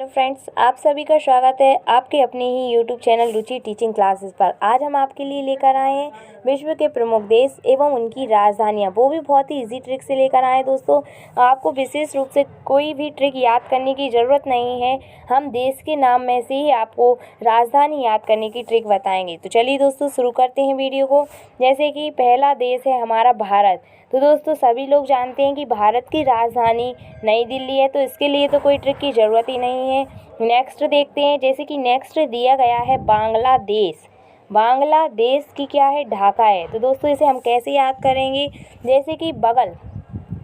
Hello friends, आप सभी का स्वागत है आपके अपने ही यूट्यूब चैनल रुचि टीचिंग क्लासेस पर। आज हम आपके लिए लेकर आए हैं विश्व के प्रमुख देश एवं उनकी राजधानियां, वो भी बहुत ही इजी ट्रिक से लेकर आए हैं। दोस्तों, आपको विशेष रूप से कोई भी ट्रिक याद करने की ज़रूरत नहीं है। हम देश के नाम में से ही आपको राजधानी याद करने की ट्रिक बताएंगे। तो चलिए दोस्तों, शुरू करते हैं वीडियो को। जैसे कि पहला देश है हमारा भारत। तो दोस्तों, सभी लोग जानते हैं कि भारत की राजधानी नई दिल्ली है, तो इसके लिए तो कोई ट्रिक की ज़रूरत ही नहीं है। नेक्स्ट देखते हैं। जैसे कि नेक्स्ट दिया गया है बांग्लादेश। बांग्लादेश की क्या है, ढाका है। तो दोस्तों, इसे हम कैसे याद करेंगे? जैसे कि बगल,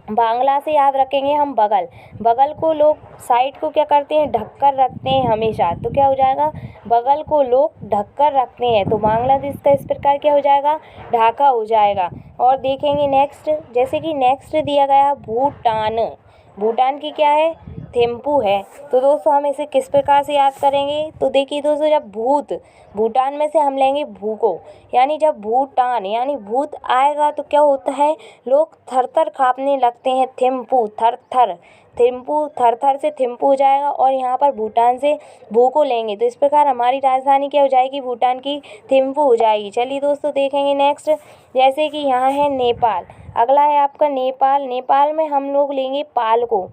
बांग्ला से याद रखेंगे हम बगल। बगल को लोग साइड को क्या करते हैं, ढक कर रखते हैं हमेशा। तो क्या हो जाएगा, बगल को लोग ढक कर रखते हैं। तो बांग्लादेश का इस प्रकार क्या हो जाएगा, ढाका हो जाएगा। और देखेंगे नेक्स्ट। जैसे कि नेक्स्ट दिया गया भूटान। भूटान की क्या है, थिम्पू है। तो दोस्तों, हम इसे किस प्रकार से याद करेंगे? तो देखिए दोस्तों, जब भूटान में से हम लेंगे भू को, यानी जब भूटान यानी भूत आएगा तो क्या होता है, लोग थर थर काँपने लगते हैं। थिम्पू, थर थर, थिम्पू, थर थर से थिम्पू हो जाएगा। और यहाँ पर भूटान से भू को लेंगे, तो इस प्रकार हमारी राजधानी क्या हो जाएगी, भूटान की थिम्पू हो जाएगी। चलिए दोस्तों, देखेंगे नेक्स्ट। जैसे कि यहाँ है नेपाल। अगला है आपका नेपाल। नेपाल में हम लोग लेंगे पाल को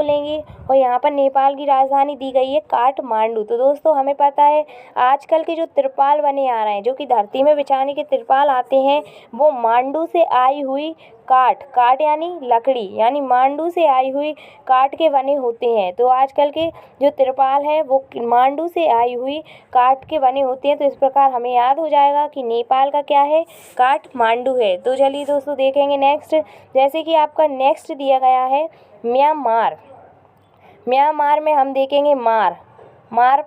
लेंगे। और यहाँ पर नेपाल की राजधानी दी गई है काठमांडू। तो दोस्तों, हमें पता है आजकल के जो तिरपाल बने आ रहे हैं, जो कि धरती में बिछाने के तिरपाल आते हैं, वो मांडू से आई हुई काठ यानी लकड़ी, यानी मांडू से आई हुई काठ के बने होते हैं। तो आजकल के जो तिरपाल है वो मांडू से आई हुई काठ के बने होते हैं। तो इस प्रकार हमें याद हो जाएगा कि नेपाल का क्या है, काठमांडू है। तो चलिए दोस्तों, देखेंगे नेक्स्ट। जैसे कि आपका नेक्स्ट दिया गया है म्यांमार। म्यांमार में हम देखेंगे मार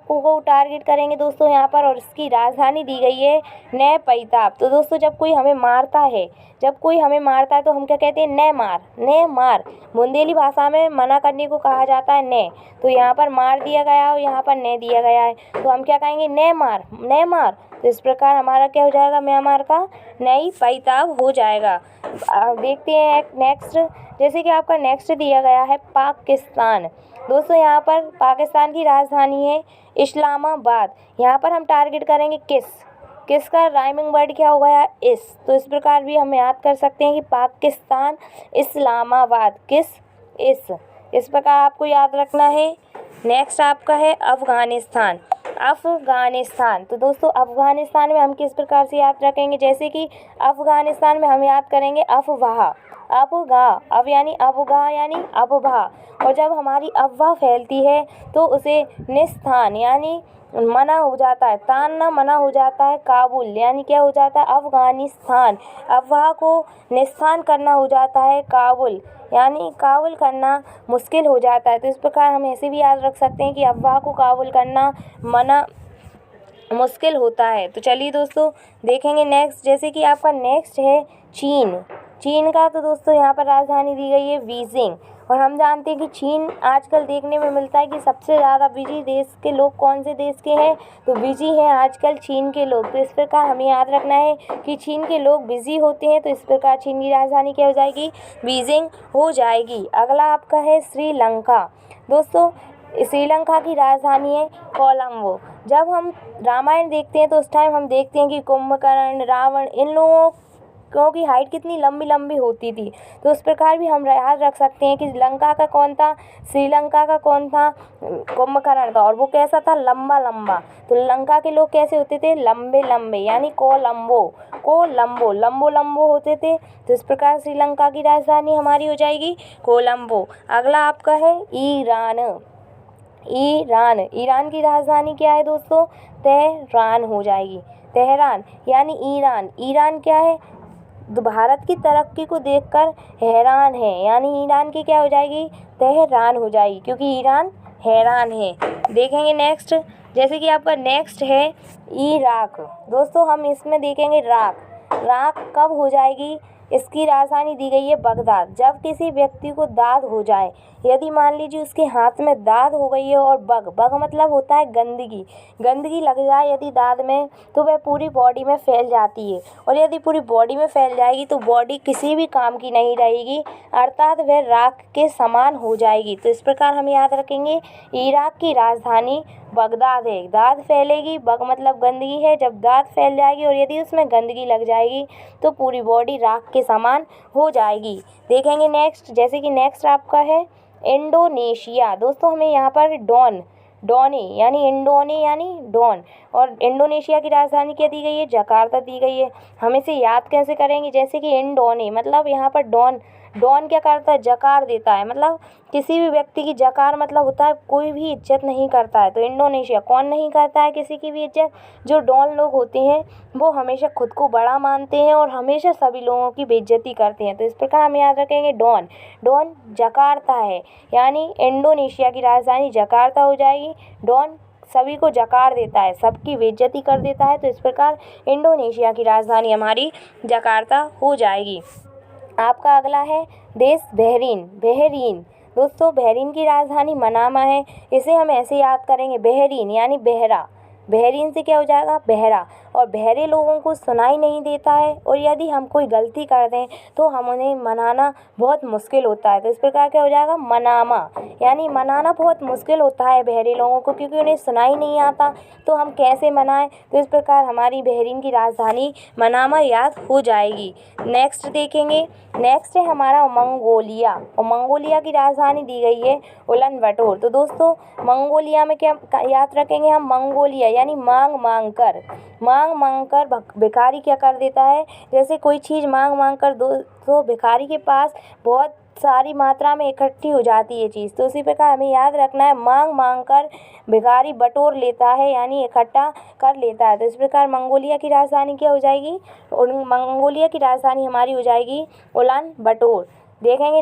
को टारगेट करेंगे दोस्तों यहाँ पर। और इसकी राजधानी दी गई है नैपैताप। तो दोस्तों, जब कोई हमें मारता है तो हम क्या कहते हैं, ने मार। बुंदेली भाषा में मना करने को कहा जाता है ने। तो यहाँ पर मार दिया गया है और यहाँ पर ने दिया गया है, तो हम क्या कहेंगे, ने मार। तो इस प्रकार हमारा क्या हो जाएगा, म्यांमार का नैपैताप हो जाएगा। देखते हैं नेक्स्ट। जैसे कि आपका नेक्स्ट दिया गया है पाकिस्तान। दोस्तों, यहाँ पर पाकिस्तान की राजधानी है इस्लामाबाद। यहाँ पर हम टारगेट करेंगे किस का राइमिंग वर्ड क्या हो गया, इस। तो इस प्रकार भी हम याद कर सकते हैं कि पाकिस्तान, इस्लामाबाद, इस प्रकार आपको याद रखना है। नेक्स्ट आपका है अफ़गानिस्तान। तो दोस्तों, अफ़गानिस्तान में हम किस प्रकार से याद रखेंगे? जैसे कि अफ़गानिस्तान में हम याद करेंगे अफ़वाह, अब यानी अफ़वाह। और जब हमारी अफ़वाह फैलती है तो उसे निस्तान यानी मना हो जाता है, तानना मना हो जाता है, काबुल यानी क्या हो जाता है, अफ़गानिस्तान। अफ़वाह को निस्तान करना हो जाता है काबुल, यानी काबुल करना मुश्किल हो जाता है। तो इस प्रकार हम ऐसे भी याद रख सकते हैं कि अफ़वाह को काबुल करना मना मुश्किल होता है। तो चलिए दोस्तों, देखेंगे नेक्स्ट। जैसे कि आपका नेक्स्ट है चीन का। तो दोस्तों, यहाँ पर राजधानी दी गई है बीजिंग। और हम जानते हैं कि चीन आजकल देखने में मिलता है कि सबसे ज़्यादा बिजी देश के लोग कौन से देश के हैं, तो बिजी हैं आजकल चीन के लोग। तो इस प्रकार हमें याद रखना है कि चीन के लोग बिजी होते हैं। तो इस प्रकार चीन की राजधानी क्या हो जाएगी, बीजिंग हो जाएगी। अगला आपका है श्रीलंका। दोस्तों, श्रीलंका की राजधानी है कोलंबो। जब हम रामायण देखते हैं तो उस टाइम हम देखते हैं कि कुंभकर्ण, रावण, इन लोगों की हाइट कितनी लंबी लंबी होती थी। तो उस प्रकार भी हम याद रख सकते हैं कि श्रीलंका का कौन था, कुंभकर्ण था। और वो कैसा था, लंबा। तो लंका के लोग कैसे होते थे, लंबे, यानी लंबो होते थे। तो इस प्रकार श्रीलंका की राजधानी हमारी हो जाएगी कोलंबो। अगला आपका है ईरान की राजधानी क्या है दोस्तों, तेहरान हो जाएगी। तेहरान यानी ईरान क्या है, भारत की तरक्की को देखकर हैरान है, यानी ईरान की क्या हो जाएगी, तेहरान हो जाएगी, क्योंकि ईरान हैरान है। देखेंगे नेक्स्ट। जैसे कि आपका नेक्स्ट है इराक। दोस्तों, हम इसमें देखेंगे राख कब हो जाएगी, इसकी राजधानी दी गई है बगदाद। जब किसी व्यक्ति को दाद हो जाए, यदि मान लीजिए उसके हाथ में दाद हो गई है और बग मतलब होता है गंदगी, गंदगी लग जाए यदि दाद में, तो वह पूरी बॉडी में फैल जाती है, और यदि पूरी बॉडी में फैल जाएगी तो बॉडी किसी भी काम की नहीं रहेगी, अर्थात वह राख के समान हो जाएगी। तो इस प्रकार हम याद रखेंगे, इराक की राजधानी बगदाद है। दाद फैलेगी, बग मतलब गंदगी है, जब दाद फैल जाएगी और यदि उसमें गंदगी लग जाएगी तो पूरी बॉडी राख के समान हो जाएगी। देखेंगे नेक्स्ट, जैसे कि नेक्स्ट आपका है इंडोनेशिया। दोस्तों हमें यहाँ पर डोने यानी इंडोने यानी डॉन, और इंडोनेशिया की राजधानी क्या दी गई है, जकार्ता दी गई है। हम इसे याद कैसे करेंगे, जैसे कि इंडोने मतलब यहाँ पर डॉन क्या करता है, जकार देता है, मतलब किसी भी व्यक्ति की जकार मतलब होता है कोई भी इज्जत नहीं करता है। तो इंडोनेशिया कौन नहीं करता है किसी की भी इज्जत, जो डॉन लोग होते हैं वो हमेशा खुद को बड़ा मानते हैं और हमेशा सभी लोगों की बेइज्जती करते हैं। तो इस प्रकार हम याद रखेंगे डॉन जकार्ता है, यानी इंडोनेशिया की राजधानी जकार्ता हो जाएगी। डॉन सभी को जकार देता है, सबकी बेइज्जती कर देता है, तो इस प्रकार इंडोनेशिया की राजधानी हमारी जकार्ता हो जाएगी। आपका अगला है देश बहरीन। दोस्तों बहरीन की राजधानी मनामा है। इसे हम ऐसे याद करेंगे, बहरीन यानी बहरा, बहरीन से क्या हो जाएगा, बहरा, और बहरे लोगों को सुनाई नहीं देता है, और यदि हम कोई गलती कर दें तो हम उन्हें मनाना बहुत मुश्किल होता है। तो इस प्रकार क्या हो जाएगा, मनामा, यानी मनाना बहुत मुश्किल होता है बहरे लोगों को, क्योंकि उन्हें सुनाई नहीं आता, तो हम कैसे मनाएं। तो इस प्रकार हमारी बहरीन की राजधानी मनामा याद हो जाएगी। नेक्स्ट देखेंगे, नेक्स्ट है हमारा मंगोलिया, और मंगोलिया की राजधानी दी गई है उलानबाटर। तो दोस्तों मंगोलिया में क्या याद रखेंगे हम, मंगोलिया यानी मांग कर भिखारी क्या कर देता है, जैसे कोई चीज़ मांग कर दो तो भिखारी के पास बहुत सारी मात्रा में इकट्ठी हो जाती है चीज़। तो उसी प्रकार हमें याद रखना है, मांग कर भिखारी बटोर लेता है, यानी इकट्ठा कर लेता है। तो इस प्रकार मंगोलिया की राजधानी क्या हो जाएगी, मंगोलिया की राजधानी हमारी हो जाएगी उलानबाटर। देखेंगे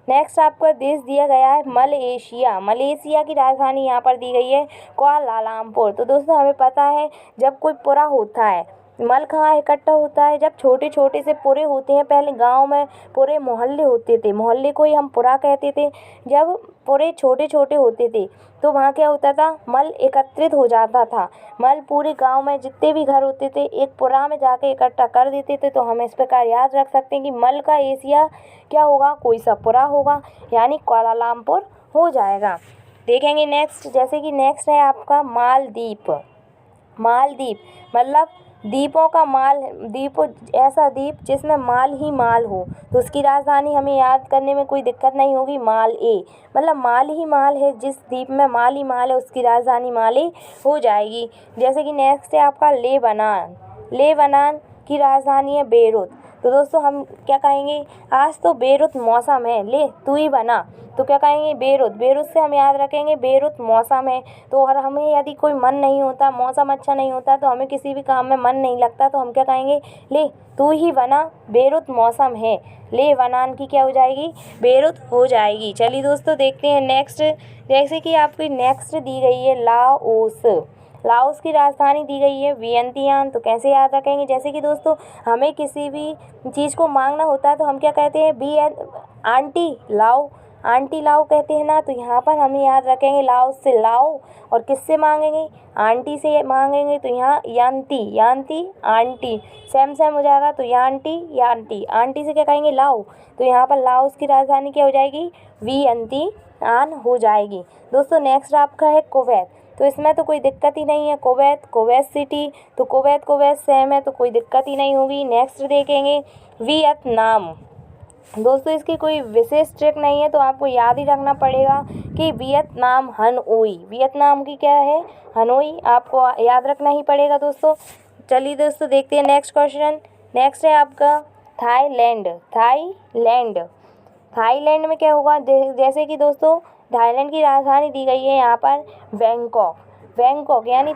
नेक्स्ट आपका देश दिया गया है मलेशिया की राजधानी यहाँ पर दी गई है कुआलालंपुर। तो दोस्तों हमें पता है, जब कोई पुरा होता है, मल कहाँ इकट्ठा होता है, जब छोटे छोटे से पुरे होते हैं। पहले गांव में पूरे मोहल्ले होते थे, मोहल्ले को ही हम पुरा कहते थे। जब पूरे छोटे छोटे होते थे तो वहाँ क्या होता था, मल एकत्रित हो जाता था, मल पूरे गांव में जितने भी घर होते थे एक पुरा में जाके इकट्ठा कर देते थे। तो हम इस प्रकार याद रख सकते हैं कि मल का एशिया क्या होगा, कोई सा पुरा होगा, यानी कुआलालंपुर हो जाएगा। देखेंगे नेक्स्ट, जैसे कि नेक्स्ट है आपका मालदीप मतलब द्वीपों का द्वीप, ऐसा द्वीप जिसमें माल ही माल हो। तो उसकी राजधानी हमें याद करने में कोई दिक्कत नहीं होगी, माले मतलब माल ही माल है, जिस द्वीप में माल ही माल है उसकी राजधानी माले हो जाएगी। जैसे कि नेक्स्ट है आपका लेबनान की राजधानी है बेरूत। तो दोस्तों हम क्या कहेंगे, आज तो बेरूत मौसम है, ले तू ही बना, तो क्या कहेंगे, बेरूत से हम याद रखेंगे बेरूत मौसम है। तो और हमें यदि कोई मन नहीं होता, मौसम अच्छा नहीं होता, तो हमें किसी भी काम में मन नहीं लगता, तो हम क्या कहेंगे, ले तू ही बना, बेरूत मौसम है। लेबनान की क्या हो जाएगी, बेरूत हो जाएगी। चलिए दोस्तों देखते हैं नेक्स्ट, जैसे कि आपकी नेक्स्ट दी गई है लाओस की राजधानी दी गई है वियंतियान। तो कैसे याद रखेंगे, जैसे कि दोस्तों हमें किसी भी चीज़ को मांगना होता है तो हम क्या कहते हैं, आंटी लाओ कहते हैं ना। तो यहाँ पर हम याद रखेंगे लाओस से लाओ, और किससे मांगेंगे, आंटी से मांगेंगे। तो यहाँ यांती आंटी सेम हो जाएगा, तो यांटी आंटी से क्या कहेंगे, लाओ। तो यहाँ पर लाओस की राजधानी क्या हो जाएगी, वियंतियान हो जाएगी। दोस्तों नेक्स्ट आपका है कुवैत। तो इसमें तो कोई दिक्कत ही नहीं है, कुवैत सिटी, तो कुवैत सेम है, तो कोई दिक्कत ही नहीं होगी। नेक्स्ट देखेंगे वियतनाम। दोस्तों इसकी कोई विशेष ट्रिक नहीं है, तो आपको याद ही रखना पड़ेगा कि वियतनाम वियतनाम की क्या है, हनोई, आपको याद रखना ही पड़ेगा दोस्तों। चलिए दोस्तों देखते हैं नेक्स्ट क्वेश्चन। नेक्स्ट है आपका थाईलैंड में क्या होगा, जैसे कि दोस्तों थाईलैंड की राजधानी दी गई है यहाँ पर बैंकॉक यानी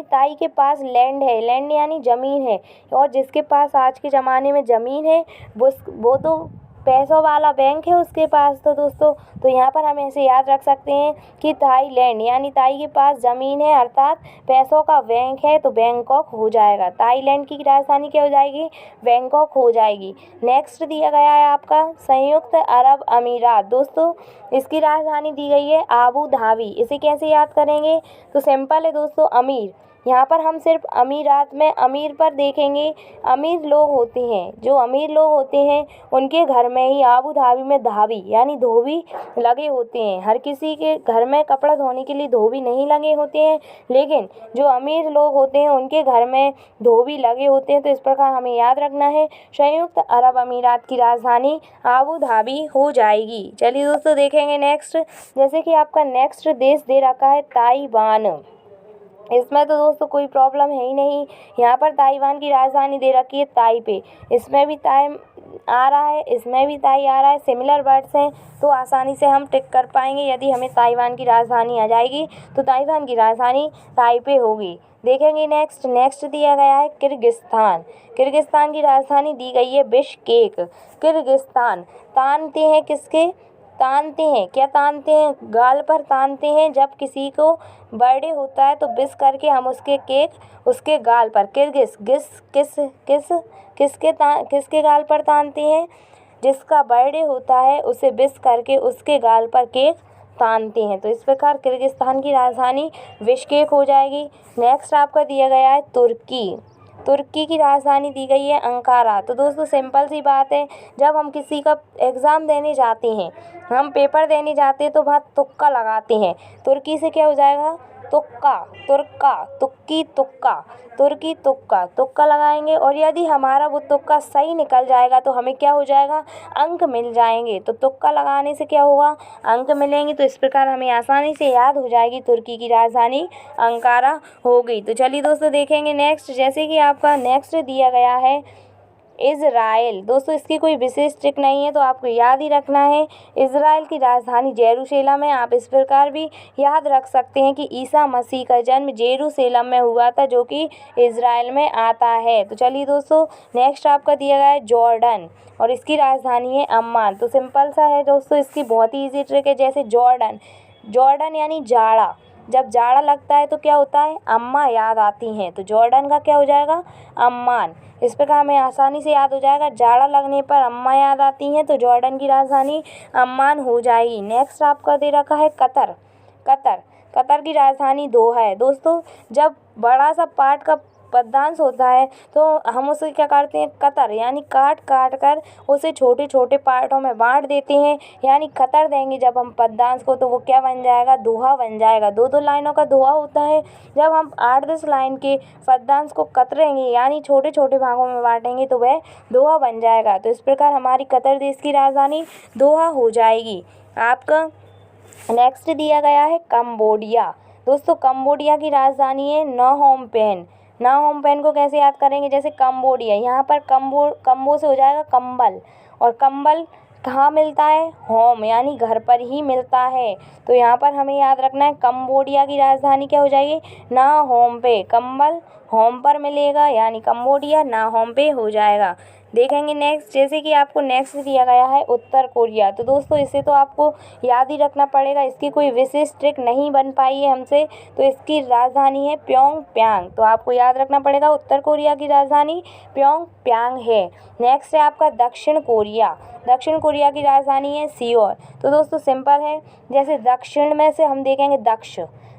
ताई के पास लैंड यानी ज़मीन है, और जिसके पास आज के ज़माने में ज़मीन है वो तो पैसों वाला बैंक है उसके पास। तो दोस्तों तो यहाँ पर हम ऐसे याद रख सकते हैं कि थाईलैंड यानी ताई के पास ज़मीन है अर्थात पैसों का बैंक है, तो बैंकॉक हो जाएगा। थाईलैंड की राजधानी क्या हो जाएगी? बैंकॉक हो जाएगी। नेक्स्ट दिया गया है आपका संयुक्त अरब अमीरात। दोस्तों इसकी राजधानी दी गई है आबू धाबी। इसे कैसे याद करेंगे? तो सिंपल है दोस्तों, अमीर। यहाँ पर हम सिर्फ अमीरात में अमीर पर देखेंगे। अमीर लोग होते हैं, जो अमीर लोग होते हैं उनके घर में ही आबू धाबी में धाबी यानी धोबी लगे होते हैं। हर किसी के घर में कपड़ा धोने के लिए धोबी नहीं लगे होते हैं, लेकिन जो अमीर लोग होते हैं उनके घर में धोबी लगे होते हैं। तो इस प्रकार हमें याद रखना है, संयुक्त अरब अमीरात की राजधानी आबू धाबी हो जाएगी। चलिए दोस्तों देखेंगे नेक्स्ट। जैसे कि आपका नेक्स्ट देश दे रखा है ताइवान। इसमें तो दोस्तों कोई प्रॉब्लम है ही नहीं। यहाँ पर ताइवान की राजधानी दे रखी है ताइपे। इसमें भी ताई आ रहा है, इसमें भी ताई आ रहा है, सिमिलर वर्ड्स हैं, तो आसानी से हम टिक कर पाएंगे। यदि हमें ताइवान की राजधानी आ जाएगी तो ताइवान की राजधानी ताइपे होगी। देखेंगे नेक्स्ट दिया गया है किर्गिस्तान। किर्गिस्तान की राजधानी दी गई है बिश्केक। किर्गिस्तान तानते हैं किसके? तानते हैं, क्या तानते हैं? गाल पर तानते हैं। जब किसी को बर्थडे होता है तो विश करके हम उसके केक उसके गाल पर किसके गाल पर तानते हैं? जिसका बर्थडे होता है उसे विश करके उसके गाल पर केक तानते हैं। तो इस प्रकार किर्गिस्तान की राजधानी बिश्केक हो जाएगी। नेक्स्ट आपका दिया गया है तुर्की। तुर्की की राजधानी दी गई है अंकारा। तो दोस्तों सिंपल सी बात है, जब हम किसी का एग्ज़ाम देने जाते हैं, हम पेपर देने जाते हैं तो वहाँ तुक्का लगाते हैं। तुर्की से क्या हो जाएगा? तुक्का, तुर्का, तुक्की, तुक्का, तुर्की, तुक्का, तुक्का लगाएंगे। और यदि हमारा वो तुक्का सही निकल जाएगा तो हमें क्या हो जाएगा? अंक मिल जाएंगे। तो तुक्का लगाने से क्या होगा? अंक मिलेंगे। तो इस प्रकार हमें आसानी से याद हो जाएगी तुर्की की राजधानी अंकारा हो गई। तो चलिए दोस्तों देखेंगे नेक्स्ट। जैसे कि आपका नेक्स्ट दिया गया है इज़राइल। दोस्तों इसकी कोई विशेष ट्रिक नहीं है, तो आपको याद ही रखना है इज़राइल की राजधानी जेरूशलेम है। आप इस प्रकार भी याद रख सकते हैं कि ईसा मसीह का जन्म जेरूशलेम में हुआ था, जो कि इज़राइल में आता है। तो चलिए दोस्तों नेक्स्ट आपका दिया गया है जॉर्डन और इसकी राजधानी है अम्मान। तो सिंपल सा है दोस्तों, इसकी बहुत ही ईजी ट्रिक है। जैसे जॉर्डन यानी जाड़ा। जब जाड़ा लगता है तो क्या होता है? अम्मा याद आती हैं। तो जॉर्डन का क्या हो जाएगा? अम्मान। इस प्रकार हमें आसानी से याद हो जाएगा, जाड़ा लगने पर अम्मा याद आती हैं, तो जॉर्डन की राजधानी अम्मान हो जाएगी। नेक्स्ट आपका दे रखा है कतर। कतर की राजधानी दोहा है। दोस्तों जब बड़ा सा पार्ट का पद्यांश होता है तो हम उसे क्या करते हैं? कतर यानी काट कर उसे छोटे छोटे पार्टों में बांट देते हैं, यानी कतर देंगे जब हम पद्यांश को, तो वो क्या बन जाएगा? दोहा बन जाएगा। दो लाइनों का दोहा होता है। जब हम 8-10 लाइन के पद्यांश को कतरेंगे यानी छोटे छोटे भागों में बांटेंगे तो वह दोहा बन जाएगा। तो इस प्रकार हमारी कतर देश की राजधानी दोहा हो जाएगी। आपका नेक्स्ट दिया गया है कंबोडिया। दोस्तों कंबोडिया की राजधानी है नोम पेन को कैसे याद करेंगे? जैसे कंबोडिया, यहाँ पर कम्बो से हो जाएगा कंबल, और कंबल कहाँ मिलता है? होम यानी घर पर ही मिलता है। तो यहाँ पर हमें याद रखना है कंबोडिया की राजधानी क्या हो जाएगी? ना होम पे। कंबल होम पर मिलेगा यानी कंबोडिया ना होम पे हो जाएगा। देखेंगे नेक्स्ट। जैसे कि आपको नेक्स्ट दिया गया है उत्तर कोरिया। तो दोस्तों इसे तो आपको याद ही रखना पड़ेगा, इसकी कोई विशेष ट्रिक नहीं बन पाई है हमसे। तो इसकी राजधानी है प्योंगयांग। तो आपको याद रखना पड़ेगा उत्तर कोरिया की राजधानी प्योंगयांग है। नेक्स्ट है आपका दक्षिण कोरिया की राजधानी है सियोल। तो दोस्तों सिंपल है, जैसे दक्षिण में से हम देखेंगे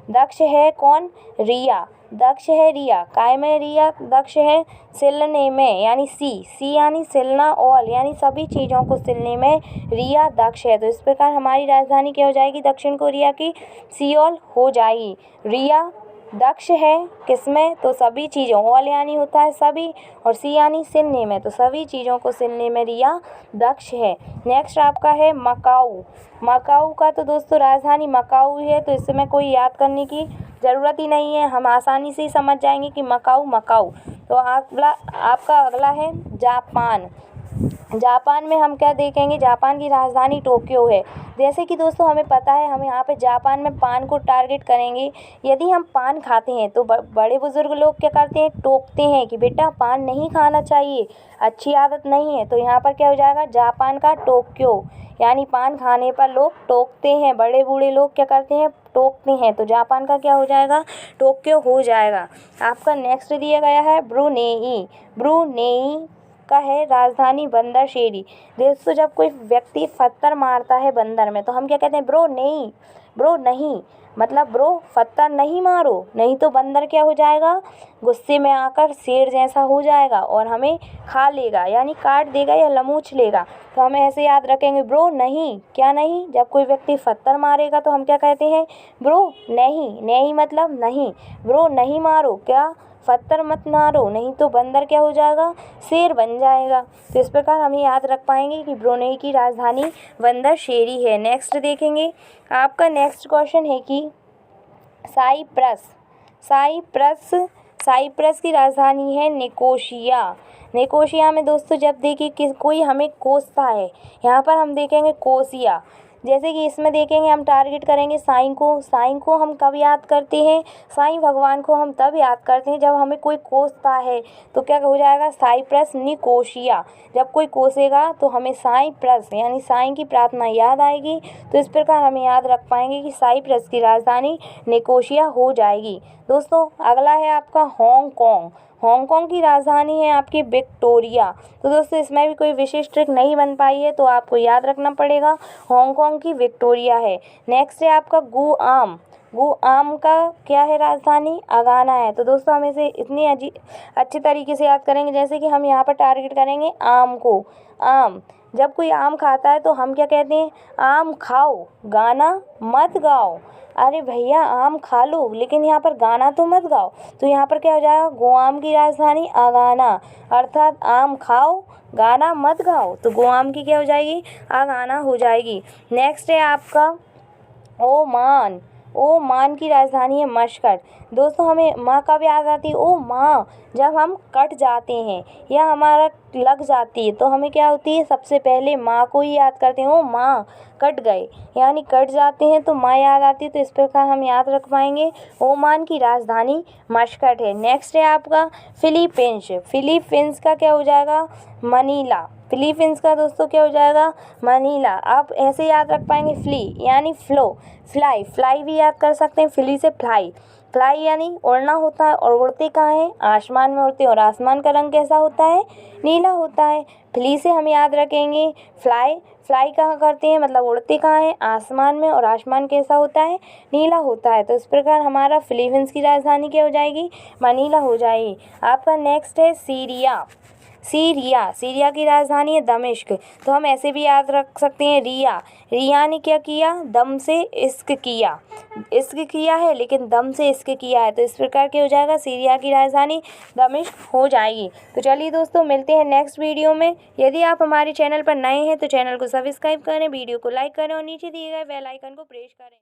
दक्ष है कौन? रिया। दक्ष है रिया, काय में रिया? दक्ष है सिलने में यानी सी यानी सिलना, ऑल यानी सभी चीज़ों को सिलने में रिया दक्ष है। तो इस प्रकार हमारी राजधानी क्या हो जाएगी? दक्षिण कोरिया की सियोल हो जाएगी। रिया दक्ष है किसमें? तो सभी चीज़ों, ऑल यानी होता है सभी, और सी यानी सिलने में, तो सभी चीज़ों को सिलने में रिया दक्ष है। नेक्स्ट आपका है मकाऊ का। तो दोस्तों राजधानी मकाऊ है, तो इसमें कोई याद करने की ज़रूरत ही नहीं है, हम आसानी से ही समझ जाएंगे कि मकाऊ। तो आपका अगला है जापान। जापान में हम क्या देखेंगे, जापान की राजधानी टोक्यो है। जैसे कि दोस्तों हमें पता है, हम यहाँ पे जापान में पान को टारगेट करेंगे। यदि हम पान खाते हैं तो बड़े बुजुर्ग लोग क्या करते हैं, टोकते हैं कि बेटा पान नहीं खाना चाहिए, अच्छी आदत नहीं है। तो यहाँ पर क्या हो जाएगा, जापान का टोक्यो, यानी पान खाने पर लोग टोकते हैं, बड़े बूढ़े लोग क्या करते हैं, टोकते हैं। तो जापान का क्या हो जाएगा, टोक्यो हो जाएगा। आपका नेक्स्ट दिया गया है ब्रुनेई। ब्रुनेई का है राजधानी बंदर शेरी। दोस्तों जब कोई व्यक्ति पत्थर मारता है बंदर में तो हम क्या कहते हैं, ब्रो नहीं, ब्रो नहीं, मतलब ब्रो पत्थर नहीं मारो, नहीं तो बंदर क्या हो जाएगा, गुस्से में आकर शेर जैसा हो जाएगा और हमें खा लेगा, यानी काट देगा या लमूच लेगा। तो हमें ऐसे याद रखेंगे, ब्रो नहीं, क्या नहीं, जब कोई व्यक्ति पत्थर मारेगा तो हम क्या कहते हैं, ब्रो नहीं, नहीं मतलब नहीं, ब्रो नहीं मारो, क्या पत्थर मत मारो, नहीं तो बंदर क्या हो जाएगा, शेर बन जाएगा। तो इस प्रकार हम याद रख पाएंगे कि ब्रुनेई की राजधानी बंदर शेरी है। नेक्स्ट देखेंगे, आपका नेक्स्ट क्वेश्चन है कि साइप्रस। साइप्रस, साइप्रस की राजधानी है निकोशिया। निकोशिया में दोस्तों जब देखिए कि कोई हमें कोसता है, यहाँ पर हम देखेंगे कोसिया। जैसे कि इसमें देखेंगे हम टारगेट करेंगे साईं को। साईं को हम कब याद करते हैं, साईं भगवान को हम तब याद करते हैं जब हमें कोई कोसता है। तो क्या हो जाएगा, साइप्रस निकोशिया। जब कोई कोसेगा तो हमें साइप्रस यानी साईं की प्रार्थना याद आएगी। तो इस प्रकार हमें याद रख पाएंगे कि साइप्रस की राजधानी निकोशिया हो जाएगी। दोस्तों अगला है आपका हांगकांग। हांगकांग की राजधानी है आपकी विक्टोरिया। तो दोस्तों इसमें भी कोई विशेष ट्रिक नहीं बन पाई है, तो आपको याद रखना पड़ेगा, हांगकांग की विक्टोरिया है। नेक्स्ट है आपका गुआम। गुआम का क्या है राजधानी, अगाना है। तो दोस्तों हम इसे इतनी अच्छी तरीके से याद करेंगे, जैसे कि हम यहाँ पर टारगेट करेंगे आम को। आम, जब कोई आम खाता है तो हम क्या कहते हैं, आम खाओ गाना मत गाओ। अरे भैया आम खा लो लेकिन यहाँ पर गाना तो मत गाओ। तो यहाँ पर क्या हो जाएगा, गुआम की राजधानी आगाना, अर्थात आम खाओ गाना मत गाओ। तो गुआम की क्या हो जाएगी, आगाना हो जाएगी। नेक्स्ट है आपका ओमान। ओमान की राजधानी है मस्कट। दोस्तों हमें माँ कब याद आती है, ओ माँ, जब हम कट जाते हैं या हमारा लग जाती है तो हमें क्या होती है, सबसे पहले माँ को ही याद करते हैं, ओ माँ कट गए, यानी कट जाते हैं तो माँ याद आती है। तो इस प्रकार हम याद रख पाएंगे, ओमान की राजधानी मस्कट है। नेक्स्ट है आपका फिलीपींस। फिलीपींस का क्या हो जाएगा, मनीला। फिलीपींस का दोस्तों क्या हो जाएगा, मनीला। आप ऐसे याद रख पाएंगे, फ्ली यानी फ्लो, फ्लाई, फ्लाई भी याद कर सकते हैं, फ्ली से फ्लाई। फ्लाई यानी उड़ना होता है, और उड़ते कहाँ हैं, आसमान में उड़ते हैं, और आसमान का रंग कैसा होता है, नीला होता है। फ्ली से हम याद रखेंगे फ्लाई। फ्लाई कहाँ करते हैं, मतलब उड़ते कहाँ हैं, आसमान में, और आसमान कैसा होता है, नीला होता है। तो इस प्रकार हमारा फिलीपींस की राजधानी क्या हो जाएगी, मनीला हो जाएगी। आपका नेक्स्ट है सीरिया। सीरिया, सीरिया की राजधानी है दमिश्क। तो हम ऐसे भी याद रख सकते हैं, रिया। रिया ने क्या किया, दम से इश्क किया। इश्क किया है लेकिन दम से इश्क किया है। तो इस प्रकार के हो जाएगा, सीरिया की राजधानी दमिश्क हो जाएगी। तो चलिए दोस्तों मिलते हैं नेक्स्ट वीडियो में। यदि आप हमारे चैनल पर नए हैं तो चैनल को सब्सक्राइब करें, वीडियो को लाइक करें और नीचे दिए गए बेल आइकन को प्रेस करें।